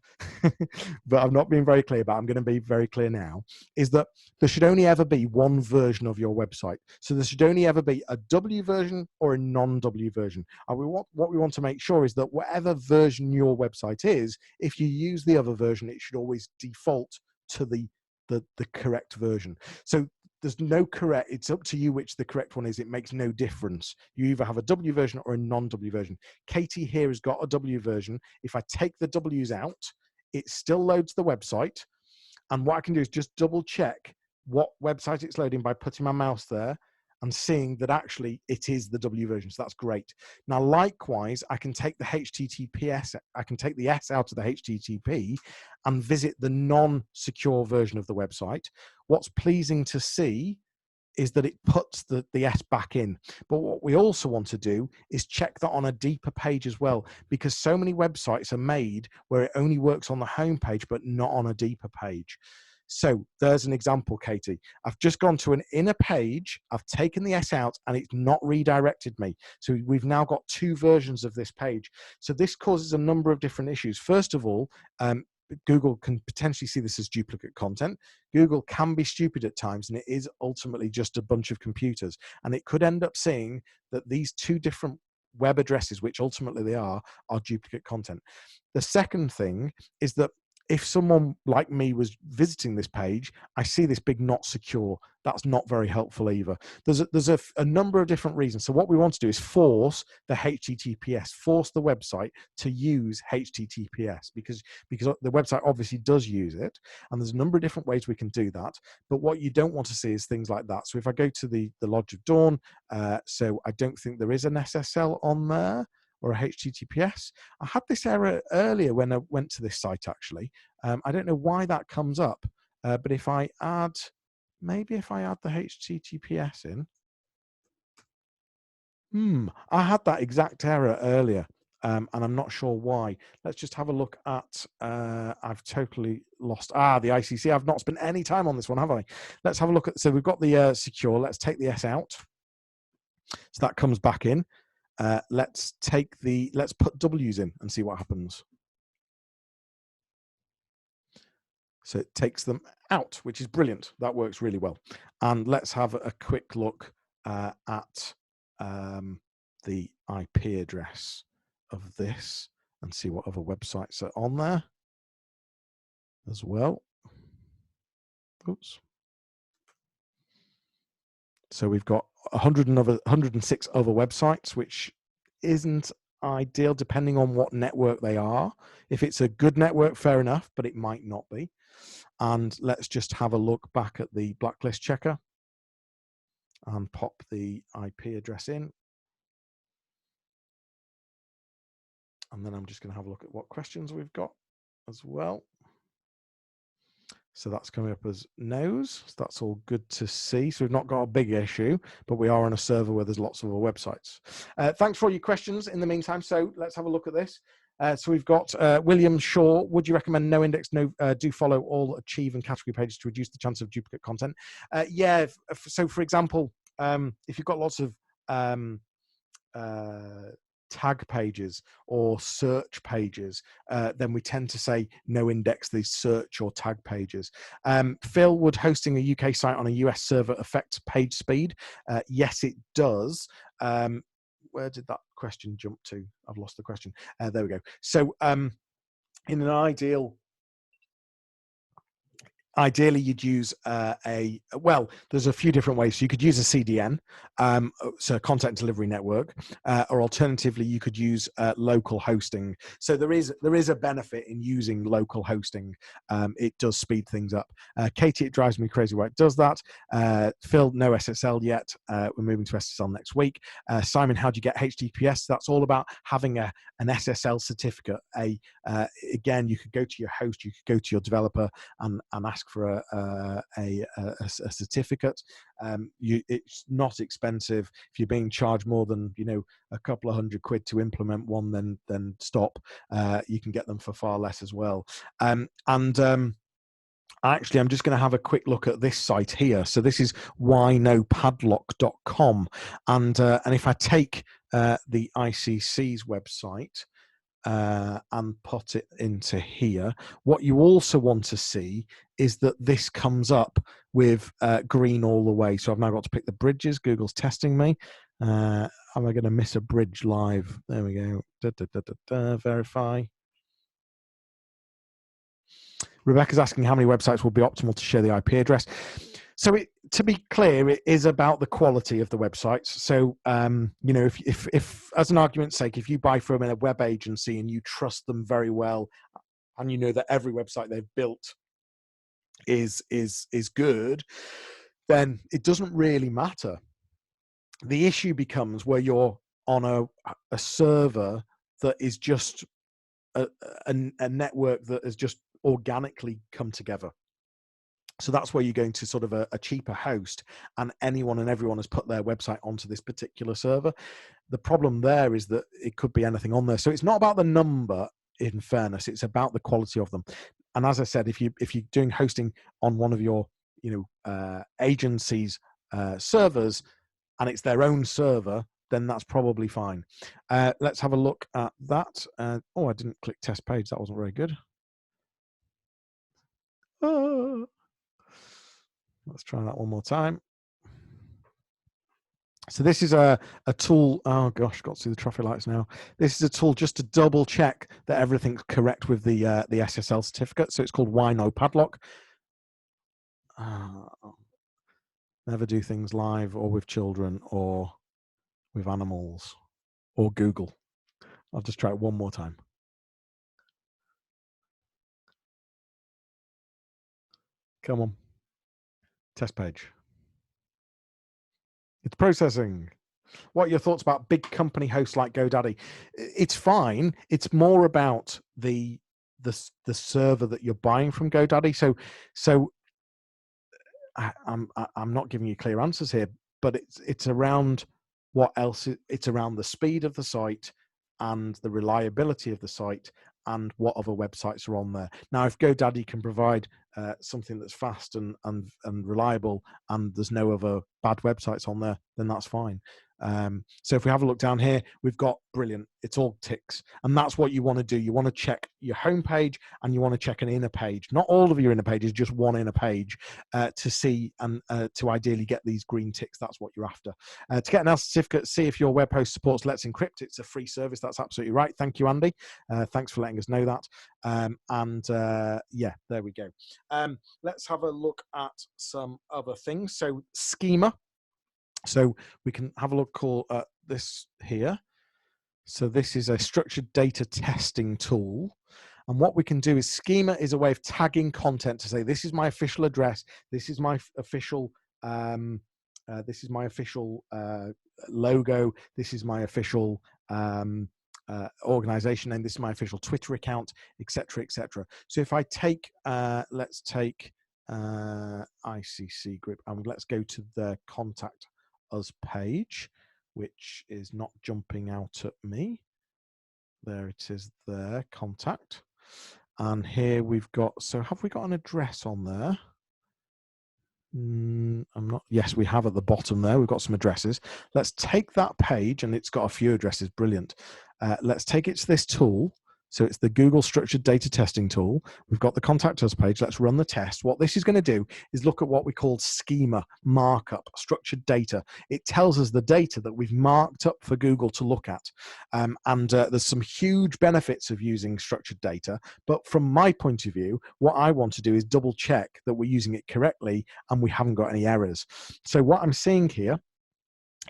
but I've not been very clear, but I'm going to be very clear now, is that there should only ever be one version of your website. So there should only ever be a W version or a non-W version. And what we want to make sure is that whatever version your website is, if you use the other version, it should always default to the correct version. So there's no correct, it's up to you which the correct one is. It makes no difference. You either have a W version or a non-W version. Katie here has got a W version. If I take the W's out, it still loads the website. And what I can do is just double check what website it's loading by putting my mouse there and seeing that actually it is the W version. So that's great. Now, likewise, I can take the HTTPS, I can take the S out of the HTTP and visit the non-secure version of the website. What's pleasing to see is that it puts the S back in. But what we also want to do is check that on a deeper page as well, because so many websites are made where it only works on the home page, but not on a deeper page. So there's an example, Katie. I've just gone to an inner page, I've taken the S out, and it's not redirected me. So we've now got two versions of this page. So this causes a number of different issues. First of all, Google can potentially see this as duplicate content. Google can be stupid at times, and it is ultimately just a bunch of computers. And it could end up seeing that these two different web addresses, which ultimately they are duplicate content. The second thing is that if someone like me was visiting this page, I see this big not secure. That's not very helpful either. There's a number of different reasons. So what we want to do is force the HTTPS, force the website to use HTTPS because the website obviously does use it. And there's a number of different ways we can do that. But what you don't want to see is things like that. So if I go to the Lodge of Dawn, so I don't think there is an SSL on there, or a HTTPS. I had this error earlier when I went to this site, actually. I don't know why that comes up, but if I add, maybe if I add the HTTPS in, I had that exact error earlier, and I'm not sure why. Let's just have a look at, I've totally lost, the ICC. I've not spent any time on this one, have I? Let's have a look at, so we've got the secure. Let's take the S out. So that comes back in. Let's put W's in and see what happens. So it takes them out, which is brilliant. That works really well. And let's have a quick look at the IP address of this and see what other websites are on there as well. Oops. So we've got 106 other websites, which isn't ideal depending on what network they are. If it's a good network, fair enough, but it might not be. And let's just have a look back at the blacklist checker and pop the IP address in. And then I'm just going to have a look at what questions we've got as well. So that's coming up as no's. So that's all good to see. So we've not got a big issue, but we are on a server where there's lots of other websites. Thanks for all your questions in the meantime. So let's have a look at this. So we've got William Shaw. Would you recommend no index, do follow all achieve and category pages to reduce the chance of duplicate content? Yeah. So for example, if you've got lots of tag pages or search pages, then we tend to say no index these search or tag pages. Phil, would hosting a UK site on a US server affect page speed? Yes, it does. Where did that question jump to? I've lost the question. There we go. So in an ideally, you'd use well, there's a few different ways. So you could use a CDN, so content delivery network, or alternatively, you could use local hosting. So there is a benefit in using local hosting. It does speed things up. Katie, it drives me crazy why it does that. Phil, no SSL yet. We're moving to SSL next week. Simon, how do you get HTTPS? That's all about having an SSL certificate. Again, you could go to your host, you could go to your developer and ask for a certificate. It's not expensive. If you're being charged more than a couple of £100 to implement one, then stop. You can get them for far less as well. Actually, I'm just going to have a quick look at this site here. So this is whynopadlock.com, and if I take the ICC's website and put it into here, what you also want to see is that this comes up with green all the way. So I've now got to pick the bridges. Google's testing me. Am I going to miss a bridge live? There we go. Verify. Rebecca's asking how many websites will be optimal to share the IP address. So to be clear, it is about the quality of the websites. So, if as an argument's sake, if you buy from a web agency and you trust them very well, and you know that every website they've built is good, then it doesn't really matter. The issue becomes where you're on a server that is just a network that has just organically come together. So that's where you're going to sort of a cheaper host, and anyone and everyone has put their website onto this particular server. The problem there is that it could be anything on there. So it's not about the number, in fairness, it's about the quality of them. And as I said, if you're doing hosting on one of your agency's servers, and it's their own server, then that's probably fine. Let's have a look at that. Oh, I didn't click test page. That wasn't very good. Let's try that one more time. So this is a tool. Oh gosh, got to see the traffic lights now. This is a tool just to double check that everything's correct with the SSL certificate. So it's called Why No Padlock. Never do things live or with children or with animals or Google. I'll just try it one more time. Come on. Test page. It's processing. What are your thoughts about big company hosts like GoDaddy? It's fine. It's more about the server that you're buying from GoDaddy. So I'm not giving you clear answers here, but it's around what else. It's around the speed of the site and the reliability of the site and what other websites are on there. Now, if GoDaddy can provide something that's fast and reliable, and there's no other bad websites on there, then that's fine. So if we have a look down here, we've got brilliant. It's all ticks, and that's what you want to do. You want to check your home page, and you want to check an inner page. Not all of your inner pages, just one inner page, to see and to ideally get these green ticks. That's what you're after. To get an else certificate, see if your web host supports Let's Encrypt. It's a free service. That's absolutely right. Thank you, Andy. Thanks for letting us know that. Yeah, there we go. Let's have a look at some other things. So Schema. So we can have a look at this here. So this is a structured data testing tool. And what we can do is Schema is a way of tagging content to say, this is my official address. This is my official logo. This is my official organization name. This is my official Twitter account, etc., etc. So if I take, let's take ICC group, and let's go to the contact us page, which is not jumping out at me. There it is there, contact. And here we've got, so have we got an address on there? Yes, we have at the bottom there. We've got some addresses. Let's take that page, and it's got a few addresses. Brilliant. Let's take it to this tool. So it's the Google Structured Data Testing tool. We've got the Contact Us page. Let's run the test. What this is going to do is look at what we call schema markup, structured data. It tells us the data that we've marked up for Google to look at. There's some huge benefits of using structured data. But from my point of view, what I want to do is double check that we're using it correctly and we haven't got any errors. So what I'm seeing here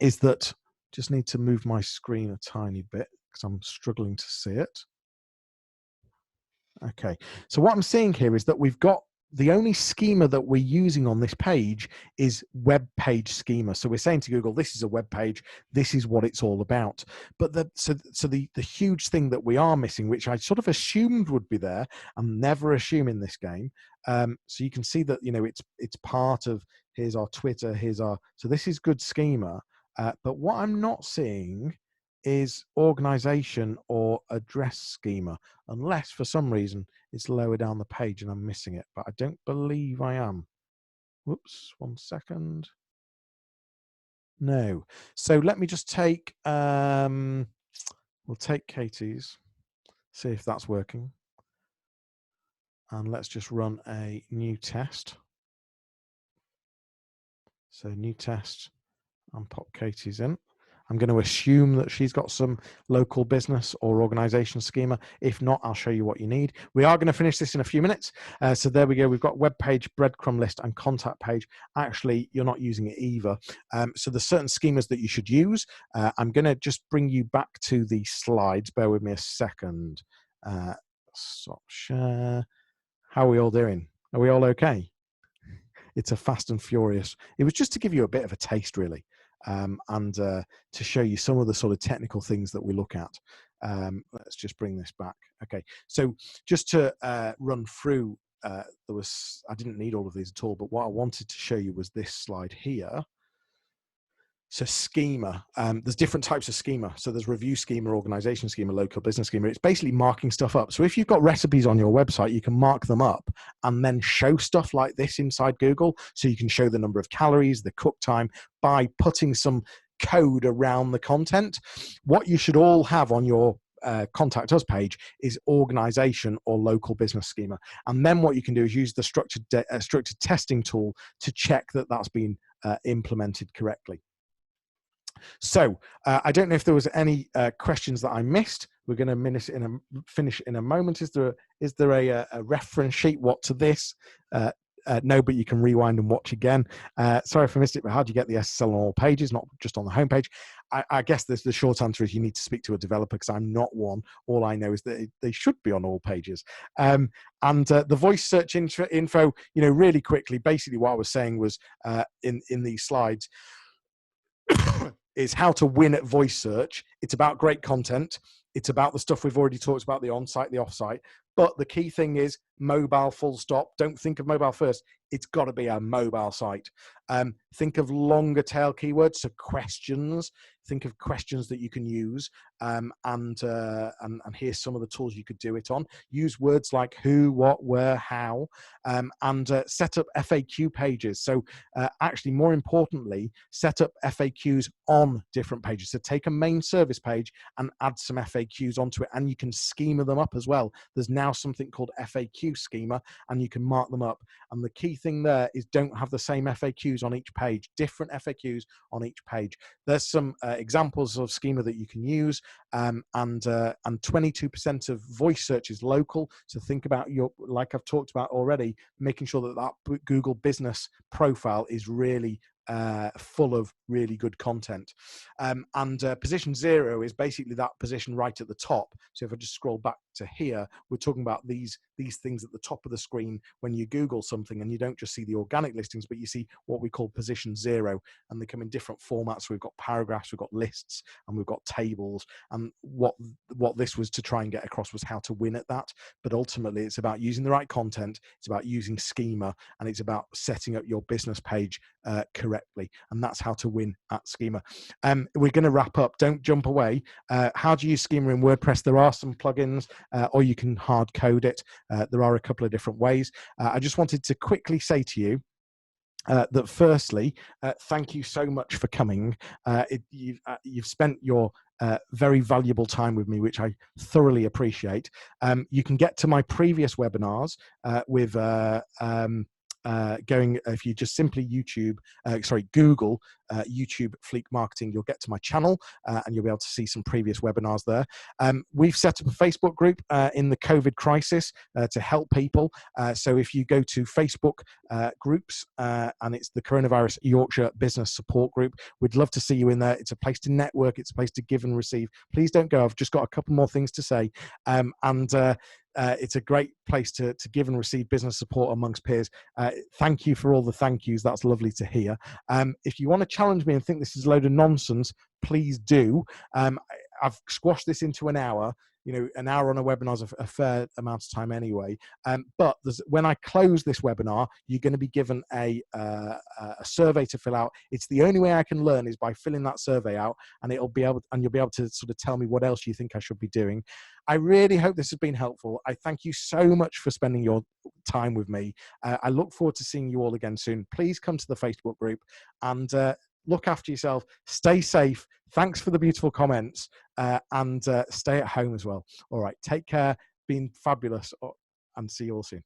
is that, just need to move my screen a tiny bit because I'm struggling to see it. Okay, so what I'm seeing here is that we've got the only schema that we're using on this page is web page schema. So we're saying to Google, this is a web page, this is what it's all about. But the huge thing that we are missing, which I sort of assumed would be there, I'm never assuming this game. So you can see that, you know, it's part of, here's our Twitter, so this is good schema. But what I'm not seeing is organization or address schema, unless for some reason it's lower down the page and I'm missing it, but I don't believe I am. Whoops, 1 second. No. So let me just take, we'll take Katie's, see if that's working. And let's just run a new test. So new test, and pop Katie's in. I'm going to assume that she's got some local business or organization schema. If not, I'll show you what you need. We are going to finish this in a few minutes. So there we go. We've got web page, breadcrumb list, and contact page. Actually, you're not using it either. So there's certain schemas that you should use. I'm going to just bring you back to the slides. Bear with me a second. stop share. How are we all doing? Are we all okay? It's a fast and furious. It was just to give you a bit of a taste, really, and to show you some of the sort of technical things that we look at. Let's just bring this back. Okay, so just to run through, I didn't need all of these at all, but what I wanted to show you was this slide here. So schema, there's different types of schema. So there's review schema, organization schema, local business schema. It's basically marking stuff up. So if you've got recipes on your website, you can mark them up and then show stuff like this inside Google. So you can show the number of calories, the cook time, by putting some code around the content. What you should all have on your contact us page is organization or local business schema. And then what you can do is use the structured testing tool to check that that's been implemented correctly. So I don't know if there was any questions that I missed. We're going to finish in a moment. Is there a reference sheet? What to this? No, but you can rewind and watch again. Sorry if I missed it, but how do you get the SSL on all pages, not just on the homepage? I guess the short answer is you need to speak to a developer, because I'm not one. All I know is that they should be on all pages. And the voice search info, really quickly, basically what I was saying was in these slides, is how to win at voice search. It's about great content. It's about the stuff we've already talked about, the on-site, the off-site. But the key thing is mobile, full stop. Don't think of mobile first. It's got to be a mobile site. Think of longer tail keywords, so questions. Think of questions that you can use, and here's some of the tools you could do it on. Use words like who, what, where, how, and set up FAQ pages. So actually, more importantly, set up FAQs on different pages. So take a main service page and add some FAQs onto it, and you can schema them up as well. There's now something called FAQ schema, and you can mark them up. And the key thing there is don't have the same FAQs on each page, different FAQs on each page. There's some examples of schema that you can use, and 22% of voice search is local. So think about like I've talked about already, making sure that Google business profile is really full of really good content. Position 0 is basically that position right at the top. So if I just scroll back to here, we're talking about these things at the top of the screen when you Google something, and you don't just see the organic listings, but you see what we call position 0, and they come in different formats. We've got paragraphs, we've got lists, and we've got tables. And what this was to try and get across was how to win at that. But ultimately, it's about using the right content, it's about using schema, and it's about setting up your business page correctly. And that's how to win at schema. We're going to wrap up. Don't jump away. How do you use schema in WordPress? There are some plugins, or you can hard code it. There are a couple of different ways. I just wanted to quickly say to you that firstly, thank you so much for coming. You've spent your very valuable time with me, which I thoroughly appreciate. You can get to my previous webinars with if you just simply Google YouTube Fleek Marketing, you'll get to my channel, and you'll be able to see some previous webinars there. We've set up a Facebook group in the COVID crisis to help people. So if you go to Facebook groups, and it's the Coronavirus Yorkshire Business Support Group, we'd love to see you in there. It's a place to network. It's a place to give and receive. Please don't go. I've just got a couple more things to say. It's a great place to give and receive business support amongst peers. Thank you for all the thank yous. That's lovely to hear. If you want to challenge me and think this is a load of nonsense, please do. I've squashed this into an hour. An hour on a webinar is a fair amount of time anyway. But when I close this webinar, you're going to be given a survey to fill out. It's the only way I can learn is by filling that survey out, and you'll be able to sort of tell me what else you think I should be doing. I really hope this has been helpful. I thank you so much for spending your time with me. I look forward to seeing you all again soon. Please come to the Facebook group and look after yourself. Stay safe. Thanks for the beautiful comments, and stay at home as well. All right, take care. Been fabulous, and see you all soon.